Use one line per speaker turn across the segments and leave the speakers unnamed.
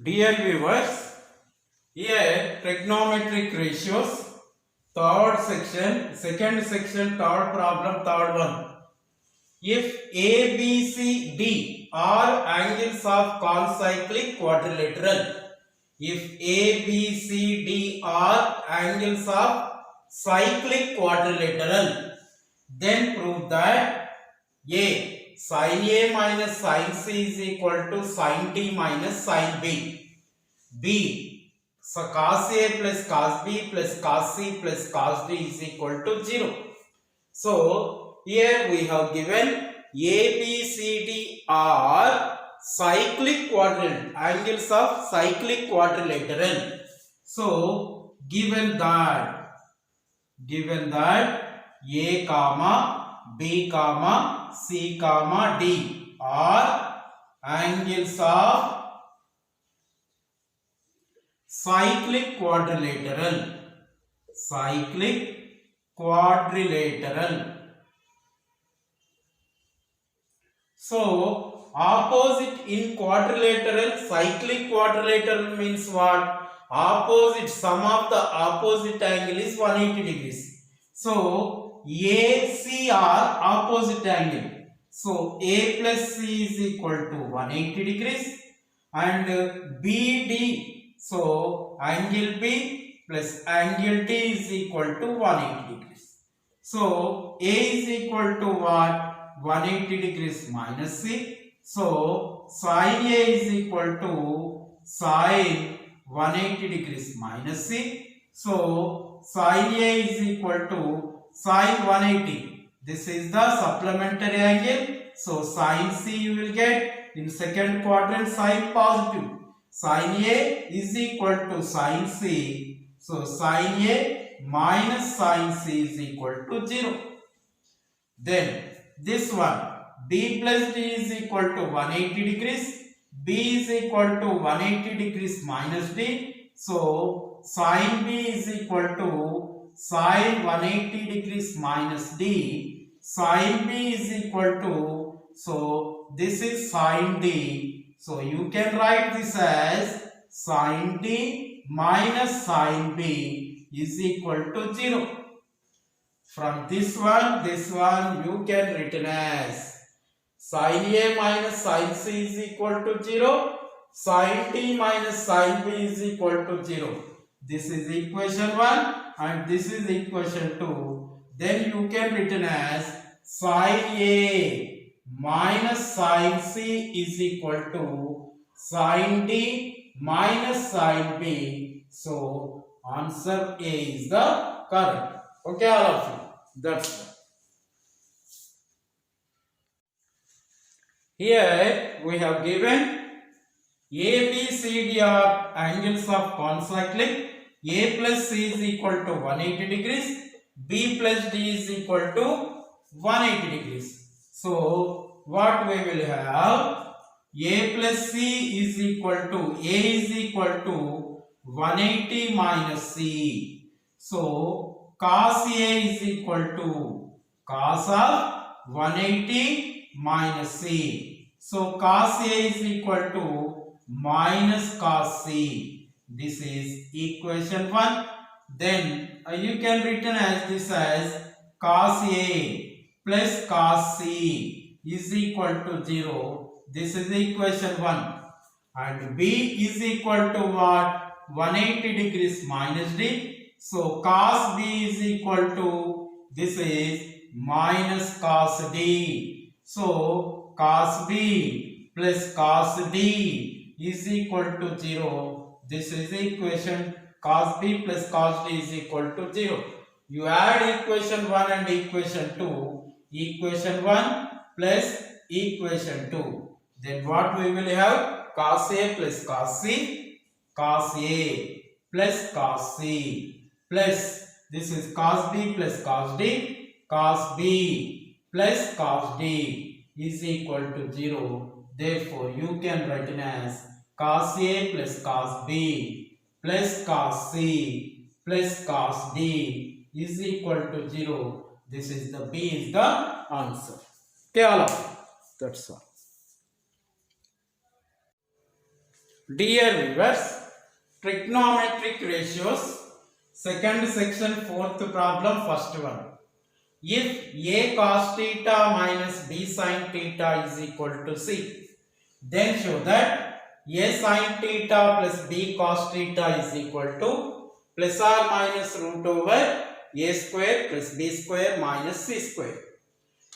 Dear viewers, here trigonometric ratios, third section, second section, third problem, third one. If A, B, C, D are angles of concyclic quadrilateral, if A, B, C, D are angles of cyclic quadrilateral, then prove that A sin A minus sin C is equal to sin D minus sin B. B. So cos A plus cos B plus cos C plus cos D is equal to 0. So here we have given A, B, C, D are cyclic quadrilateral, angles of cyclic quadrilateral. So given that A comma B comma C comma D are angles of cyclic quadrilateral. So opposite in quadrilateral, cyclic quadrilateral means what? Opposite, sum of the opposite angle is 180 degrees. So AC are opposite angle. So A plus C is equal to 180 degrees and BD. So angle B plus angle D is equal to 180 degrees. So A is equal to what? 180 degrees minus C. So sin A is equal to sin 180 degrees minus C. So sin A is equal to sin 180. This is the supplementary angle. So sin C you will get in second quadrant sin positive. Sin A is equal to sin C. So sin A minus sin C is equal to 0. Then this one B plus D is equal to 180 degrees. B is equal to 180 degrees minus D. So sin B is equal to sin 180 degrees minus D. Sin B is equal to, so this is sin D. So you can write this as sin D minus sin B is equal to 0. From this one you can written as sin A minus sin C is equal to 0. Sin D minus sin B is equal to 0. This is equation 1 and this is equation 2. Then you can written as sin A minus sin C is equal to sin D minus sin B. So answer A is the correct. Okay, all of you. That's all. Here we have given A, B, C, D are angles of concyclic. A plus C is equal to 180 degrees. B plus D is equal to 180 degrees. So what we will have? A plus C is equal to, A is equal to 180 minus C. So cos A is equal to cos of 180 minus C. So cos A is equal to minus cos C. This is equation 1. Then you can written as this as cos A plus cos C is equal to 0. This is equation 1. And B is equal to what? 180 degrees minus D. So cos B is equal to, this is minus cos D. So cos B plus cos D is equal to 0. This is equation, cos B plus cos D is equal to 0. You add equation 1 and equation 2. Equation 1 plus equation 2. Then what we will have? Cos A plus cos C, cos A plus cos C plus, this is cos B plus cos D, cos B plus cos D is equal to 0. Therefore, you can write it as cos A plus cos B plus cos C plus cos D is equal to 0. This is the B is the answer. Okay, all of you. That's all. Dear viewers, trigonometric ratios, second section, fourth problem, first one. If a cos theta minus b sin theta is equal to c, then show that a sin theta plus b cos theta is equal to plus or minus root over a square plus b square minus c square.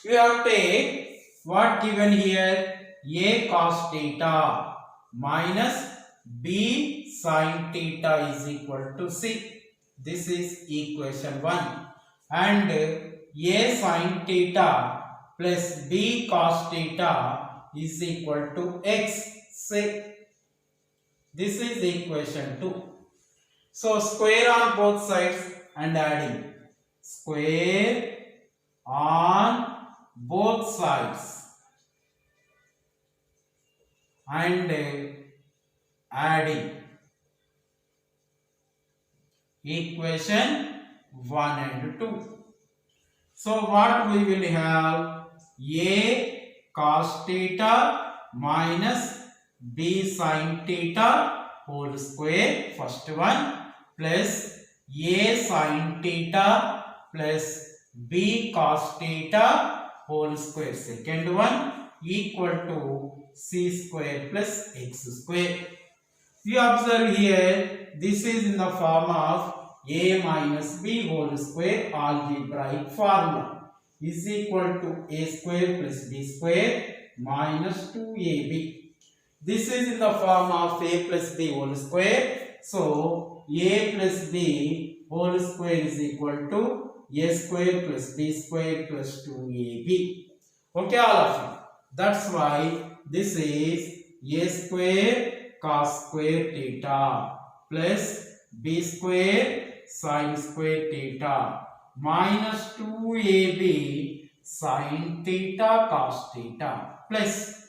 You have to take what given here, a cos theta minus b sin theta is equal to c. This is equation 1. And a sin theta plus b cos theta is equal to x. Say this is equation 2. So square on both sides and adding. Square on both sides and adding. Equation 1 and 2. So what we will have, a cos theta minus b sin theta whole square, first one, plus a sin theta plus b cos theta whole square, second one, equal to c square plus x square. You observe here, this is in the form of a minus b whole square algebraic formula is equal to a square plus b square minus 2ab. This is in the form of a plus b whole square. So a plus b whole square is equal to a square plus b square plus 2ab. Okay, all of you. That's why this is a square cos square theta plus b square sin square theta minus 2ab sin theta cos theta plus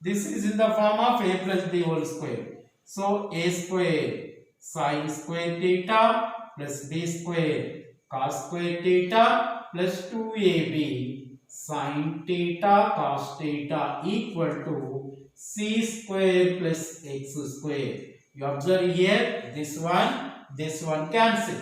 this is in the form of a plus b whole square. So a square sin square theta plus b square cos square theta plus 2ab sin theta cos theta equal to c square plus x square. You observe here, this one cancel.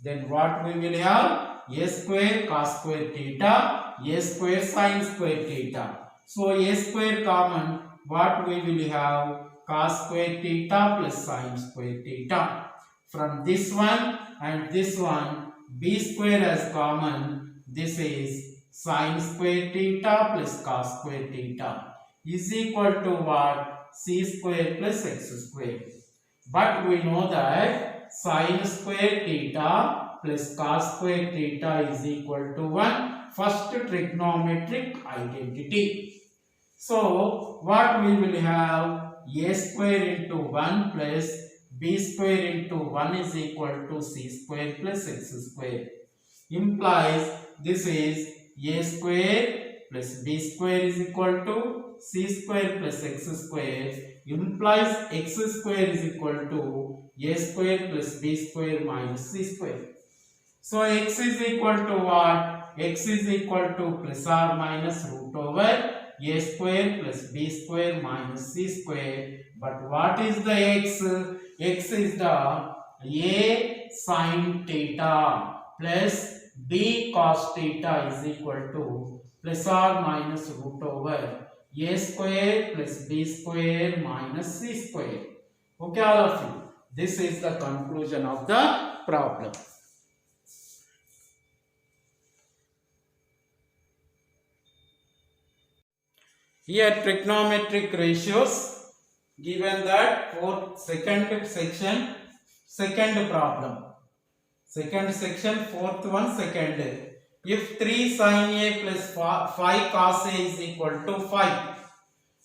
Then what we will have, a square cos square theta, a square sin square theta. So a square common, what we will have, cos square theta plus sin square theta. From this one and this one, b square as common, this is sin square theta plus cos square theta is equal to what, c square plus x square. But we know that sin square theta plus cos square theta is equal to 1, first trigonometric identity. So what we will have, a square into 1 plus b square into 1 is equal to c square plus x square. Implies this is a square plus b square is equal to c square plus x square, implies x square is equal to a square plus b square minus c square. So x is equal to what? X is equal to plus or minus root over a square plus b square minus c square. But what is the x? X is the a sin theta plus b cos theta is equal to plus or minus root over a square plus b square minus c square. Okay, all of you. This is the conclusion of the problem. Here trigonometric ratios, given that for second section, second problem. Second section, fourth one, second. If 3 sin a plus 5 cos a is equal to 5,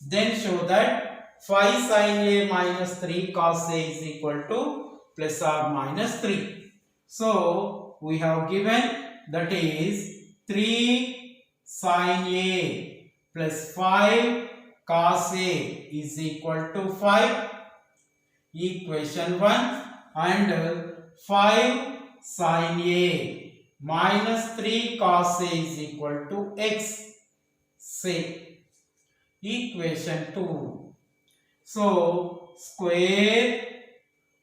then show that 5 sin a minus 3 cos a is equal to plus or minus 3. So we have given that is 3 sin a plus 5 cos a is equal to 5, equation 1, and 5 sin a minus 3 cos a is equal to x, say equation 2. So square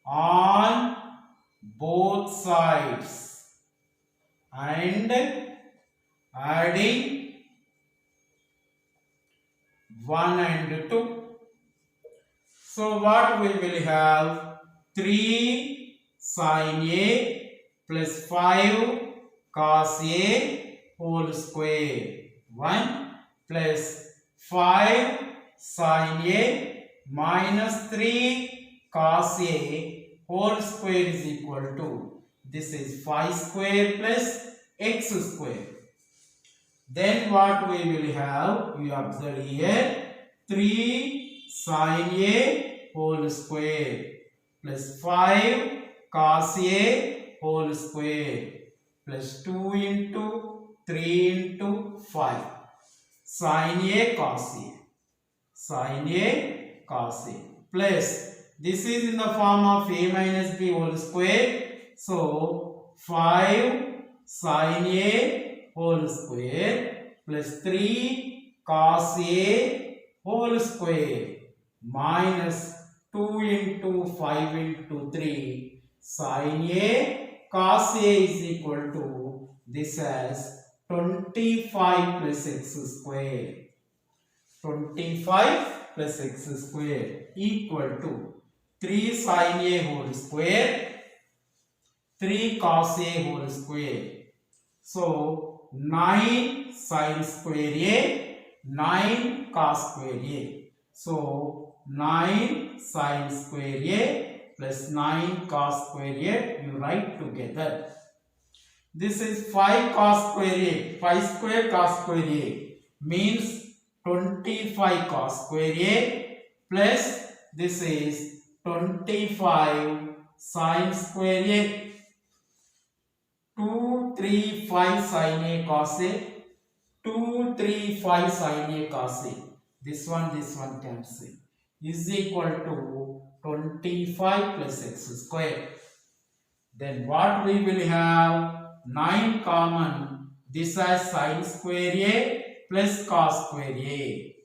on both sides and adding 1 and 2. So what we will have? 3 sin A plus 5 cos A whole square. 1 plus 5 sin A minus 3 cos A whole square is equal to, this is 5 square plus x square. Then what we will have? You observe here, 3 sin A whole square plus 5 cos A whole square plus 2 into 3 into 5 sin A cos A, sin A cos A plus, this is in the form of A minus B whole square. So 5 sin A whole square plus 3 cos A whole square minus 2 into 5 into 3 sin A cos A is equal to, this as 25 plus x square. 25 plus x square equal to 3 sin A whole square, 3 cos A whole square. So 9 sin square A, 9 cos square A. So 9 sin square A plus 9 cos square A, you write together. This is 5 cos square A, 5 square cos square A means 25 cos square A plus, this is 25 sin square A. 2, 3, 5 sin A cos A, 2, 3, 5 sin A cos A. This one cancel. Is equal to 25 plus x square. Then what we will have? 9 common. This as sin square A plus cos square A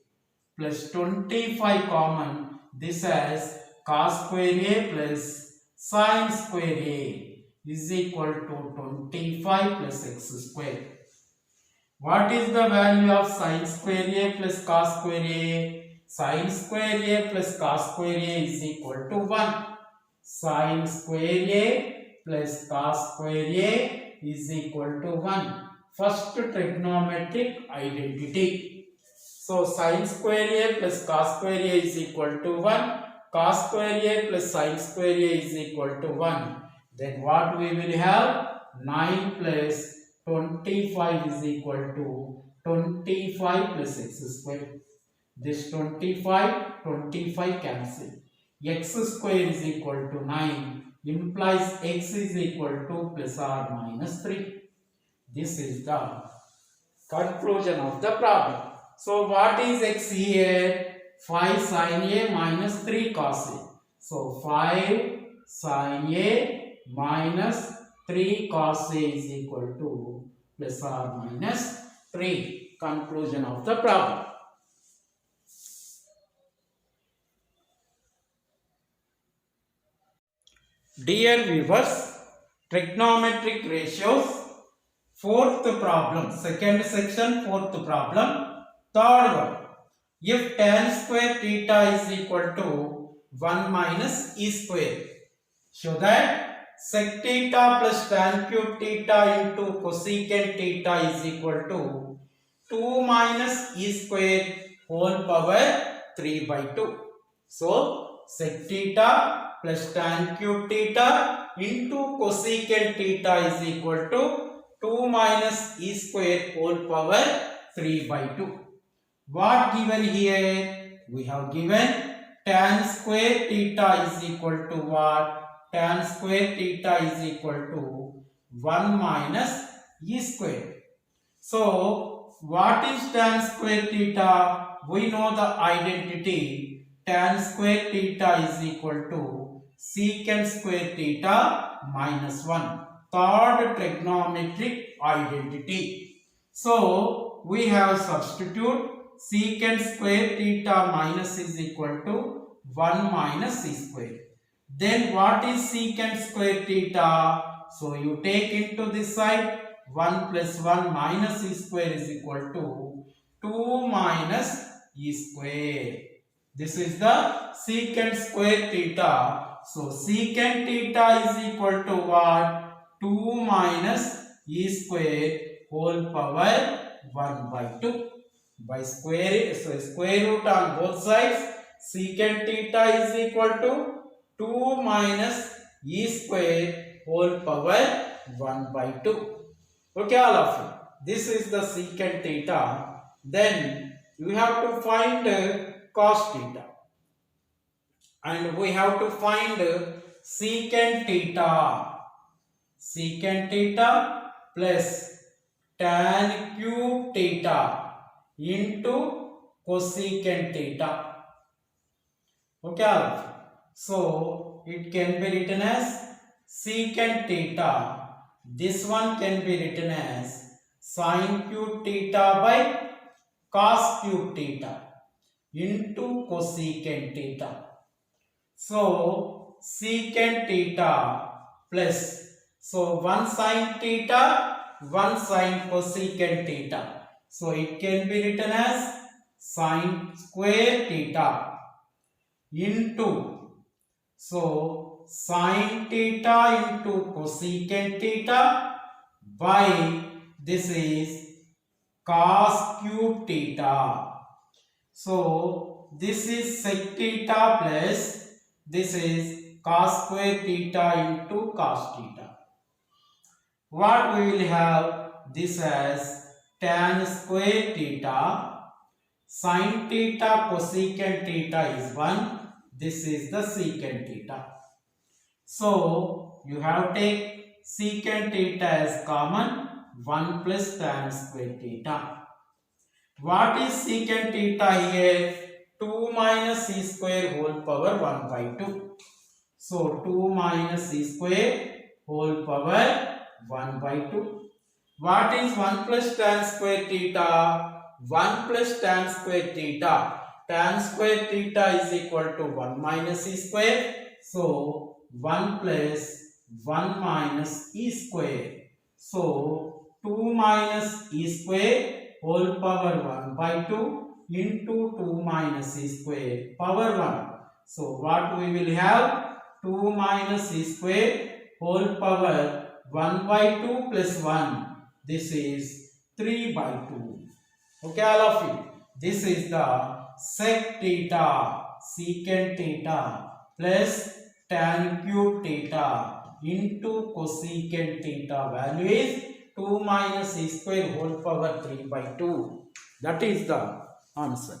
plus 25 common. This as cos square A plus sin square A is equal to 25 plus x square. What is the value of sin square A plus cos square A? Sin square A plus cos square A is equal to 1. Sin square A plus cos square A is equal to 1. First trigonometric identity. So sin square A plus cos square A is equal to 1. Cos square A plus sin square A is equal to 1. Then what we will have? 9 plus 25 is equal to 25 plus x square. This 25 cancel. X square is equal to 9 implies x is equal to plus or minus 3. This is the conclusion of the problem. So what is x here? 5 sin A minus 3 cos A. So 5 sin A minus 3 cos A is equal to plus or minus 3. Conclusion of the problem. Dear viewers, trigonometric ratios, fourth problem, second section, fourth problem, third one. If tan square theta is equal to 1 minus e square, show that sec theta plus tan cube theta into cosecant theta is equal to 2 minus e square whole power 3 by 2. So sec theta plus tan cube theta into cosecant theta is equal to 2 minus e square whole power 3 by 2. What given here? We have given tan square theta is equal to what? Tan square theta is equal to 1 minus e square. So what is tan square theta? We know the identity. Tan square theta is equal to secant square theta minus 1. Third trigonometric identity. So we have substitute secant square theta minus is equal to 1 minus c square. Then what is secant square theta? So you take into this side 1 plus 1 minus c square is equal to 2 minus e square. This is the secant square theta. So secant theta is equal to what? 2 minus e square whole power 1 by 2. By square root on both sides, secant theta is equal to 2 minus e square whole power 1 by 2. Okay, all of you. This is the secant theta. Then you have to find cos theta. And we have to find secant theta. Secant theta plus tan cube theta into cosecant theta. Okay, all of you. So it can be written as secant theta. This one can be written as sin cube theta by cos cube theta into cosecant theta. So secant theta plus, so 1 sin theta, 1 sin cosecant theta. So it can be written as sin square theta into, so sin theta into cosecant theta by, this is cos cube theta. So this is sec theta plus, this is cos square theta into cos theta. What we will have? This as tan square theta, sin theta cosecant theta is 1. This is the secant theta. So you have to take secant theta as common, 1 plus tan square theta. What is secant theta here? 2 minus c square whole power 1 by 2. So 2 minus c square whole power 1 by 2. What is 1 plus tan square theta? 1 plus tan square theta. Tan square theta is equal to 1 minus e square. So 1 plus 1 minus e square. So 2 minus e square whole power 1 by 2 into 2 minus e square power 1. So what we will have? 2 minus e square whole power 1 by 2 plus 1. This is 3 by 2. Okay, all of you. This is the sec theta, secant theta plus tan cube theta into cosecant theta. Value is 2 minus e square whole power 3 by 2. That is the answer.